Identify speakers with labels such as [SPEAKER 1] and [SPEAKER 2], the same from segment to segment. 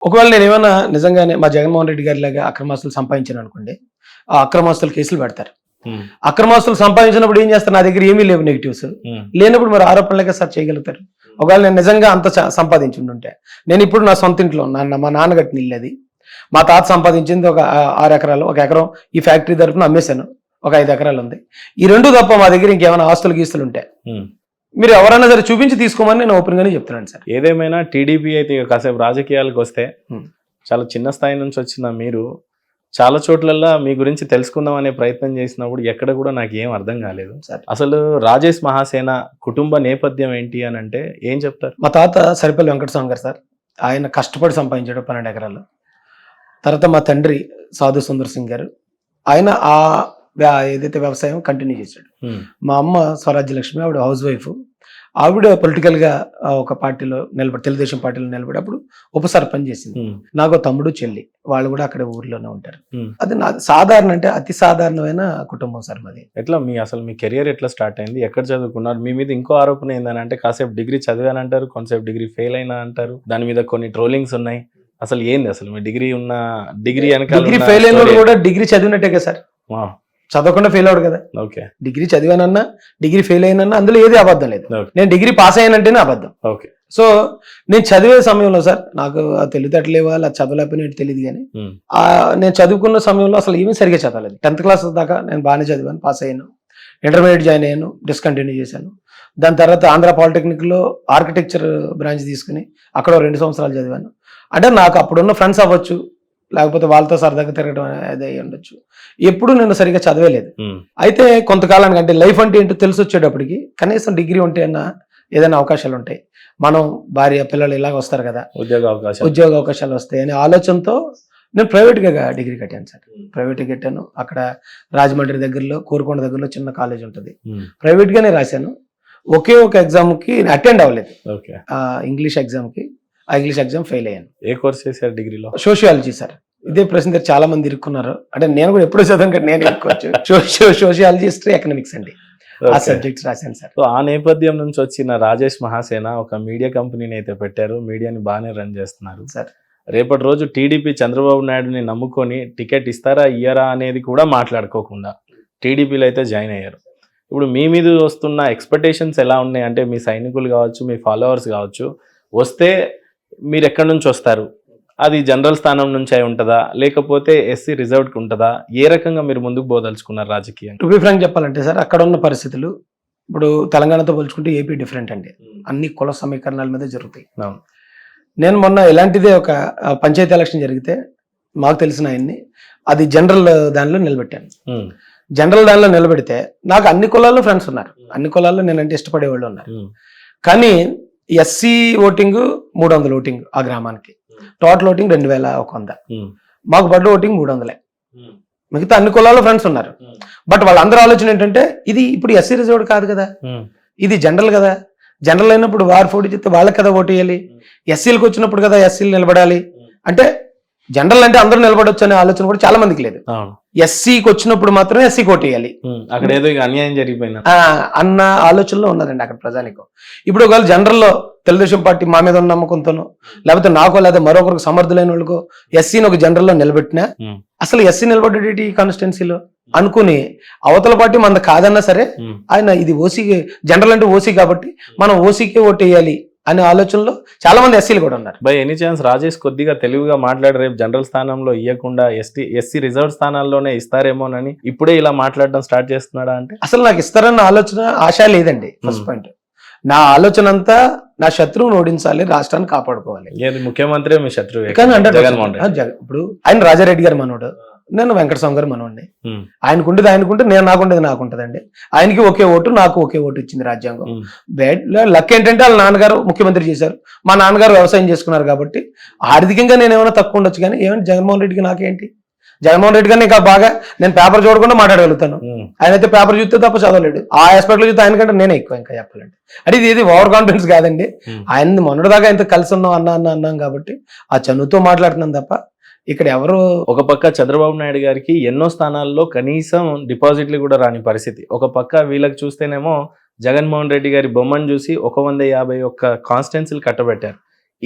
[SPEAKER 1] ఒకవేళ నేనేమన్నా నిజంగానే మా జగన్మోహన్ రెడ్డి గారిలాగా అక్రమాస్తులు సంపాదించాను అనుకోండి, ఆ అక్రమాస్తులు కేసులు పెడతారు.
[SPEAKER 2] హ్మ్.
[SPEAKER 1] అక్రమాస్తులు సంపాదించినప్పుడు ఏం చేస్తారు? నా దగ్గర ఏమీ లేవు నెగిటివ్స్.
[SPEAKER 2] హ్మ్.
[SPEAKER 1] లేనప్పుడు మరి ఆరోపణలుగా సార్ చేయగలుగుతారు. ఒకవేళ నేను నిజంగా అంత సంపాదించుంటే, నేను ఇప్పుడు నా సొంత ఇంట్లో మా నాన్న కట్టిన ఇల్లు అది. మా తాత సంపాదించింది ఒక 6 ఎకరాలు, 1 ఎకరం ఈ ఫ్యాక్టరీ తరపున అమ్మేశాను. ఒక 5 ఎకరాలు ఉంది. ఈ 2 తప్ప మా దగ్గర ఇంకేమైనా ఆస్తులు గీస్తులు ఉంటాయి.
[SPEAKER 2] హ్మ్.
[SPEAKER 1] మీరు ఎవరైనా సరే చూపించి తీసుకోమని నేను ఓపెన్ గానే చెప్తున్నాను సార్.
[SPEAKER 2] ఏదేమైనా టీడీపీ అయితే ఇక కాసేపు రాజకీయాలకు వస్తే
[SPEAKER 1] హ్మ్.
[SPEAKER 2] చాలా చిన్న స్థాయి నుంచి వచ్చిన మీరు చాలా చోట్లల్లో మీ గురించి తెలుసుకుందాం అనే ప్రయత్నం చేసినప్పుడు ఎక్కడ కూడా నాకు ఏం అర్థం కాలేదు.
[SPEAKER 1] సార్
[SPEAKER 2] అసలు రాజేష్ మహాసేన కుటుంబ నేపథ్యం ఏంటి అని అంటే ఏం చెప్తారు?
[SPEAKER 1] మా తాత సరిపల్లి వెంకటస్వామి గారు సార్. ఆయన కష్టపడి సంపాదించాడు 12 ఎకరాలు. తర్వాత మా తండ్రి సాధు సుందర్ సింగ్ గారు. ఆయన ఏదైతే వ్యవసాయం కంటిన్యూ చేశాడు.
[SPEAKER 2] హ్మ్.
[SPEAKER 1] మా అమ్మ స్వరాజ్య లక్ష్మి, ఆవిడ హౌస్ వైఫ్. ఆవిడ పొలిటికల్ గా ఒక పార్టీలో నిలబడి, తెలుగుదేశం పార్టీలో నిలబడి అప్పుడు ఉప సర్పంచ్ చేసింది.
[SPEAKER 2] హ్మ్.
[SPEAKER 1] నాకు తమ్ముడు చెల్లి, వాళ్ళు కూడా అక్కడ ఊర్లోనే ఉంటారు.
[SPEAKER 2] హ్మ్.
[SPEAKER 1] అది నా సాధారణ అంటే అతి సాధారణమైన కుటుంబం సార్ మాది.
[SPEAKER 2] ఎట్లా అసలు మీ కెరియర్ ఎట్లా స్టార్ట్ అయింది? ఎక్కడ చదువుకున్నారు? మీ మీద ఇంకో ఆరోపణ ఏందని అంటే కాసేపు డిగ్రీ చదివానంటారు, కొంతసేపు డిగ్రీ ఫెయిల్ అయినా అంటారు. దాని మీద కొన్ని ట్రోలింగ్స్ ఉన్నాయి. అసలు ఏంది అసలు మీ డిగ్రీ వెనకాల
[SPEAKER 1] డిగ్రీ ఫెయిల్ అయిన కూడా డిగ్రీ చదివినట్టే కదా సార్. చదవకుండా ఫెయిల్ అవడు కదా.
[SPEAKER 2] ఓకే.
[SPEAKER 1] డిగ్రీ చదివానన్నా, డిగ్రీ ఫెయిల్ అయినన్నా అందులో ఏది అబద్ధం లేదు. నేను డిగ్రీ పాస్ అయ్యానంటేనే అబద్ధం.
[SPEAKER 2] ఓకే.
[SPEAKER 1] సో నేను చదివే సమయంలో సార్ నాకు తెలివితేటలేవా అలా చదవలేకపోయినట్టు తెలియదు కానీ నేను చదువుకున్న సమయంలో అసలు ఏమీ సరిగా చదవలేదు. 10th క్లాస్ దాకా నేను బాగానే చదివాను, పాస్ అయ్యాను. ఇంటర్మీడియట్ జాయిన్ అయ్యాను, డిస్కంటిన్యూ చేశాను. దాని తర్వాత ఆంధ్ర పాలిటెక్నిక్లో ఆర్కిటెక్చర్ బ్రాంచ్ తీసుకుని అక్కడ 2 సంవత్సరాలు చదివాను. అంటే నాకు అప్పుడున్న ఫ్రెండ్స్ అవ్వచ్చు, లేకపోతే వాళ్ళతో సరదాగా తిరగడం అదే ఉండొచ్చు. ఎప్పుడు నేను సరిగ్గా చదవలేదు. అయితే కొంతకాలానికి అంటే లైఫ్ అంటే ఏంటో తెలిసి వచ్చేటప్పటికి కనీసం డిగ్రీ ఉంటే అన్న ఏదైనా అవకాశాలు ఉంటాయి, మనం భార్య పిల్లలు ఇలాగ వస్తారు కదా, ఉద్యోగ అవకాశాలు వస్తాయి అనే ఆలోచనతో నేను ప్రైవేట్గా డిగ్రీ కట్టాను సార్. ప్రైవేట్గా కట్టాను. అక్కడ రాజమండ్రి దగ్గరలో, కోరుకొండ దగ్గరలో చిన్న కాలేజ్ ఉంటుంది. ప్రైవేట్గానే రాశాను. ఒకే ఒక ఎగ్జామ్కి అటెండ్ అవ్వలేదు, ఇంగ్లీష్ ఎగ్జామ్కి. ఆ ఇంగ్లీష్ ఎగ్జామ్ ఫెయిల్ అయ్యాను.
[SPEAKER 2] ఏ కోర్స్ చేశారు డిగ్రీలో? Sociology
[SPEAKER 1] sir. ఇదే ప్రశ్న చాలా మంది ఇరుక్కున్నారు. అంటే నేను కూడా ఎప్పుడు చదవను కదా, నేను ఇరుక్కోవచ్చు. సోషియాలజీ, హిస్టరీ, ఎకనామిక్స్ అండి, ఆ సబ్జెక్ట్స్ రాశాను సార్.
[SPEAKER 2] సో ఆ నేపథ్యం నుంచి వచ్చిన రాజేష్ మహాసేన ఒక మీడియా కంపెనీని అయితే పెట్టారు. మీడియాని బాగానే రన్ చేస్తున్నారు
[SPEAKER 1] సార్.
[SPEAKER 2] రేపటి రోజు టీడీపీ చంద్రబాబు నాయుడుని నమ్ముకొని టికెట్ ఇస్తారా ఇయ్యరా అనేది కూడా మాట్లాడుకోకుండా టీడీపీలో అయితే జాయిన్ అయ్యారు. ఇప్పుడు మీ మీద వస్తున్న ఎక్స్పెక్టేషన్స్ ఎలా ఉన్నాయి అంటే మీ సైనికులు కావచ్చు, మీ ఫాలోవర్స్ కావచ్చు, వస్తే మీరు ఎక్కడి నుంచి వస్తారు? అది జనరల్ స్థానం నుంచి అయి ఉంటుందా, లేకపోతే ఎస్సీ రిజర్వ్డ్కి ఉంటుందా? ఏ రకంగా మీరు ముందుకు పోదలుచుకున్నారు రాజకీయం?
[SPEAKER 1] టు బి ఫ్రాంక్ చెప్పాలంటే సార్, అక్కడ ఉన్న పరిస్థితులు ఇప్పుడు తెలంగాణతో పోల్చుకుంటే ఏపీ డిఫరెంట్ అండి. అన్ని కుల సమీకరణాల మీద జరుగుతాయి. నేను మొన్న ఇలాంటిదే ఒక పంచాయతీ ఎలక్షన్ జరిగితే మాకు తెలిసిన ఆయన్ని అది జనరల్ దానిలో నిలబెట్టాను. జనరల్ దానిలో నిలబెడితే నాకు అన్ని కులాల్లో ఫ్రెండ్స్ ఉన్నారు, అన్ని కులాల్లో నేనంటే ఇష్టపడేవాళ్ళు ఉన్నారు. కానీ ఎస్సీ ఓటింగ్ 300 ఓటింగ్ ఆ గ్రామానికి, టోటల్ ఓటింగ్ 2100. మాకు పడ్డ ఓటింగ్ 300. మిగతా అన్ని కులాల్లో ఫ్రెండ్స్ ఉన్నారు. బట్ వాళ్ళందరూ ఆలోచన ఏంటంటే ఇది ఇప్పుడు ఎస్సీ రిజర్వ్డ్ కాదు కదా, ఇది జనరల్ కదా. జనరల్ అయినప్పుడు వారు పోటీ చేస్తే వాళ్ళకి కదా ఓటు వేయాలి, ఎస్సీలకు వచ్చినప్పుడు కదా ఎస్సీలు నిలబడాలి. అంటే జనరల్ అంటే అందరూ నిలబడొచ్చు అనే ఆలోచన కూడా చాలా మందికి లేదు. ఎస్సీకి వచ్చినప్పుడు మాత్రమే ఎస్సీకి ఓటు వేయాలి,
[SPEAKER 2] అక్కడ ఏదో అన్యాయం జరిగిపోయింది
[SPEAKER 1] అన్న ఆలోచనలో ఉన్నదండి అక్కడ ప్రజానికం. ఇప్పుడు ఒకవేళ జనరల్లో తెలుగుదేశం పార్టీ మా మీద ఉన్న నమ్మకంతోనో, లేకపోతే నాకో లేదా మరొకరికి సమర్థులైన వాళ్ళకో ఎస్సీని ఒక జనరల్లో నిలబెట్టినా అసలు ఎస్సీ నిలబడ్డేటి కాన్స్టిట్యున్సీలో అనుకుని అవతల పార్టీ మన కాదన్నా సరే ఆయన ఇది ఓసీ, జనరల్ అంటే ఓసీ కాబట్టి మనం ఓసీకే ఓటు వేయాలి అనే ఆలోచనలో చాలా మంది ఎస్సీలు కూడా ఉన్నారు.
[SPEAKER 2] బై ఎనీ ఛాన్స్ రాజేష్ కొద్దిగా తెలివిగా మాట్లాడి రేపు జనరల్ స్థానంలో ఇవ్వకుండా ఎస్సీ రిజర్వ్ స్థానాల్లోనే ఇస్తారేమోనని ఇప్పుడే ఇలా మాట్లాడడం స్టార్ట్ చేస్తున్నాడా? అంటే అసలు
[SPEAKER 1] నాకు ఇస్తారన్న ఆలోచన ఆశ లేదండి. ఫస్ట్ పాయింట్, నా ఆలోచన అంతా నా శత్రువును ఓడించాలి, రాష్ట్రాన్ని కాపాడుకోవాలి.
[SPEAKER 2] ముఖ్యమంత్రి మీ శత్రువు
[SPEAKER 1] ఇప్పుడు ఆయన రాజారెడ్డి గారు మనోడు, నేను వెంకటస్వామి గారు మనోడిని. ఆయనకుంటే నాకుండేది నాకుంటదండి. ఆయనకి ఒకే ఓటు, నాకు ఒకే ఓటు ఇచ్చింది రాజ్యాంగం. లక్ ఏంటంటే వాళ్ళ నాన్నగారు ముఖ్యమంత్రి చేశారు, మా నాన్నగారు వ్యవసాయం చేసుకున్నారు కాబట్టి ఆర్థికంగా నేను ఏమైనా తక్కువ ఉండొచ్చు. కానీ ఏమంటే జగన్మోహన్ రెడ్డికి నాకేంటి? జగన్మోహన్ రెడ్డి గారిని ఇంకా బాగా నేను పేపర్ చూడకుండా మాట్లాడగలుగుతాను, ఆయన అయితే పేపర్ చూస్తే తప్ప చదవలేడు. ఆ ఆస్పెక్ట్ లో చూస్తే ఆయన కంటే నేనే ఎక్కువ ఇంకా చెప్పాలంటే. అంటే ఇది ఓవర్ కాన్ఫిడెన్స్ కాదండి, ఆయన మొన్నటిదాకా ఆయనతో కలిసి ఉన్నాం అన్నాం కాబట్టి ఆ చనువుతో మాట్లాడుతున్నాం తప్ప ఇక్కడ ఎవరు.
[SPEAKER 2] ఒక పక్క చంద్రబాబు నాయుడు గారికి ఎన్నో స్థానాల్లో కనీసం డిపాజిట్లు కూడా రాని పరిస్థితి, ఒక పక్క వీళ్ళకి చూస్తేనేమో జగన్మోహన్ రెడ్డి గారి బొమ్మను చూసి 151 కాన్స్టిట్యున్సీలు కట్టబెట్టారు.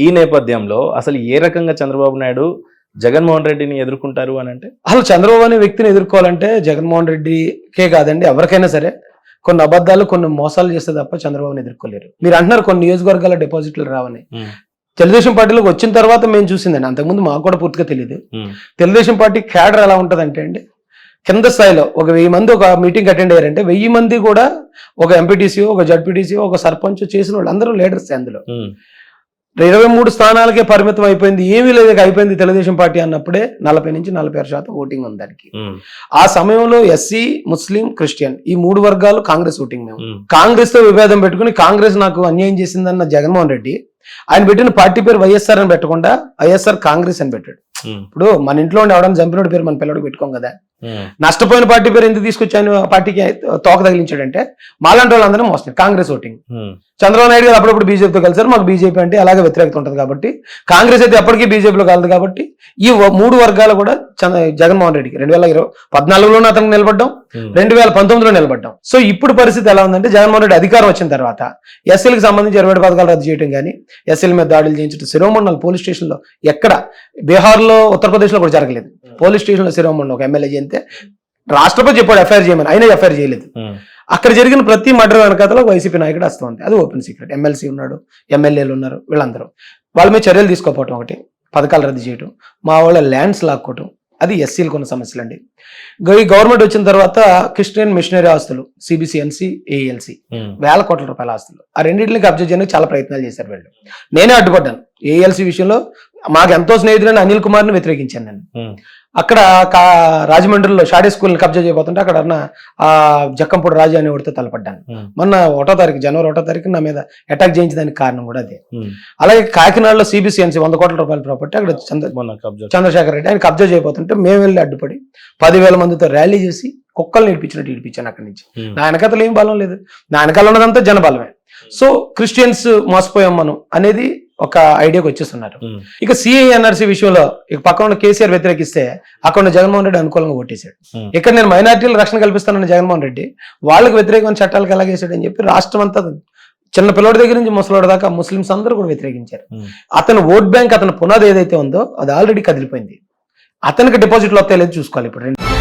[SPEAKER 2] ఈ నేపథ్యంలో అసలు ఏ రకంగా చంద్రబాబు నాయుడు జగన్మోహన్ రెడ్డిని ఎదుర్కొంటారు అని అంటే?
[SPEAKER 1] అసలు చంద్రబాబు అనే వ్యక్తిని ఎదుర్కోవాలంటే జగన్మోహన్ రెడ్డికే కాదండి, ఎవరికైనా సరే కొన్ని అబద్ధాలు కొన్ని మోసాలు చేస్తే తప్ప చంద్రబాబుని ఎదుర్కోలేరు. మీరు అంటున్నారు కొన్ని నియోజకవర్గాల డిపాజిట్లు రావని. తెలుగుదేశం పార్టీలోకి వచ్చిన తర్వాత మేము చూసిందండి, అంతకుముందు మాకు కూడా పూర్తిగా తెలియదు. తెలుగుదేశం పార్టీ క్యాడర్ ఎలా ఉంటదంటే అండి, కింద స్థాయిలో ఒక 1000 మంది ఒక మీటింగ్ అటెండ్ అయ్యారంటే 1000 మంది కూడా ఒక ఎంపీటీసీఓ, ఒక జడ్పీటీసీఓ, ఒక సర్పంచ్ చేసిన వాళ్ళు అందరూ లీడర్స్. అందులో 23 స్థానాలకే పరిమితం అయిపోయింది, ఏమీ లేదు అయిపోయింది తెలుగుదేశం పార్టీ అన్నప్పుడే 40 నుంచి 46% ఓటింగ్ ఉంది దానికి. ఆ సమయంలో ఎస్సీ, ముస్లిం, క్రిస్టియన్ ఈ 3 వర్గాలు కాంగ్రెస్ ఓటింగ్. మేము కాంగ్రెస్ తో విభేదం పెట్టుకుని కాంగ్రెస్ నాకు అన్యాయం చేసిందన్న జగన్మోహన్ రెడ్డి ఆయన పెట్టిన పార్టీ పేరు వైఎస్ఆర్ అని పెట్టకుండా వైఎస్ఆర్ కాంగ్రెస్ అని పెట్టాడు. ఇప్పుడు మన ఇంట్లో ఎవడన్నా చంపినోడి పేరు మన పిల్లడికి పెట్టుకోం కదా. నష్టపోయిన పార్టీ పేరు ఎందుకు తీసుకొచ్చాను పార్టీకి తోక తగిలించాడంటే మాలాంటి వాళ్ళందరూ మోసం కాంగ్రెస్ ఓటింగ్. చంద్రబాబు నాయుడు గారు అప్పుడప్పుడు బీజేపీతో కలిసారు, మాకు బీజేపీ అంటే అలాగే వ్యతిరేకత ఉంటుంది కాబట్టి, కాంగ్రెస్ అయితే ఎప్పటికీ బీజేపీలో కలదు కాబట్టి ఈ 3 వర్గాలు కూడా జగన్మోహన్ రెడ్డికి 2014లోనే అతనికి నిలబడ్డాం, 2019లో నిలబడ్డాం. సో ఇప్పుడు పరిస్థితి ఎలా ఉందంటే జగన్మోహన్ రెడ్డి అధికారం వచ్చిన తర్వాత ఎస్సీలకు సంబంధించి 27 పథకాలు రద్దు చేయడం కానీ, ఎస్సీల మీద దాడులు చేయించడం, శిరోమండలం పోలీస్ స్టేషన్ లో ఎక్కడ బీహార్లో, ఉత్తరప్రదేశ్ లో కూడా జరగలేదు. పోలీస్ స్టేషన్ లో శిరోమండలం ఒక ఎమ్మెల్యే చేస్తే రాష్ట్రపతి చెప్పాడు ఎఫ్ఐఆర్ చేయమని, అయినా ఎఫ్ఐఆర్ చేయలేదు. అక్కడ జరిగిన ప్రతి మర్డర్ వెనకాతలో వైసీపీ నాయకుడు వస్తుంది, అది ఓపెన్ సీక్రెట్. ఎమ్మెల్సీ ఉన్నాడు, ఎమ్మెల్యేలు ఉన్నారు, వీళ్ళందరూ వాళ్ళ మీద చర్యలు తీసుకోకపోవటం ఒకటి, పథకాలు రద్దు చేయటం, మా వాళ్ళ ల్యాండ్స్ లాక్కోవటం, అది ఎస్సీలకు ఉన్న సమస్యలు అండి. ఈ గవర్నమెంట్ వచ్చిన తర్వాత క్రిస్టియన్ మిషనరీ ఆస్తులు, సిబిసిఎన్సి, ఏఎల్సి, వేల కోట్ల రూపాయల ఆస్తులు, ఆ రెండింటిని కబ్జా చేయడానికి చాలా ప్రయత్నాలు చేశారు వీళ్ళు. నేనే అడ్డుపడ్డాను. ఏఎల్సి విషయంలో మాకు ఎంతో స్నేహితుడైన అనిల్ కుమార్ని వ్యతిరేకించాను నేను. అక్కడ రాజమండ్రిలో షాడీ స్కూల్ని కబ్జా చేయబోతుంటే అక్కడ ఆ జక్కంపూడి రాజు అనే వాడితో తలపడ్డాను. మొన్న 1వ తారీఖు, జనవరి 1వ తారీఖు నా మీద అటాక్ చేయించడానికి కారణం కూడా అదే. అలాగే కాకినాడలో సిబిసిఎన్సి 100 కోట్ల రూపాయల ప్రాపర్టీ అక్కడ చంద్రశేఖర్ రెడ్డి ఆయన కబ్జా చేయబోతుంటే మేము వెళ్ళి అడ్డుపడి 10,000 మందితో ర్యాలీ చేసి కుక్కలు నేర్పించినట్టు ఇడిపించాను అక్కడి నుంచి. నా వెనకాతలు ఏం బలం లేదు, నా వెనకాల ఉన్నదంతా జనబలమే. సో క్రిస్టియన్స్ మోసపోయాం మనం అనేది ఒక ఐడియాకి వచ్చేస్తున్నారు. ఇక సిఐఎన్ఆర్సీ విషయంలో ఇక పక్కన ఉన్న కేసీఆర్ వ్యతిరేకిస్తే అక్కడ ఉన్న జగన్మోహన్ రెడ్డి అనుకూలంగా ఓటేశాడు. ఇక్కడ నేను మైనారిటీలు రక్షణ కల్పిస్తానన్న జగన్మోహన్ రెడ్డి వాళ్ళకి వ్యతిరేకమైన చట్టాలకు ఎలాగేసాడని చెప్పి రాష్ట్రం అంతా చిన్న పిల్లడి దగ్గర నుంచి ముసలోడి దాకా ముస్లింస్ అందరూ కూడా వ్యతిరేకించారు. అతను ఓట్ బ్యాంక్, అతని పునాది ఏదైతే ఉందో అది ఆల్రెడీ కదిలిపోయింది. అతనికి డిపాజిట్లు వస్తాయి లేదు చూసుకోవాలి ఇప్పుడు.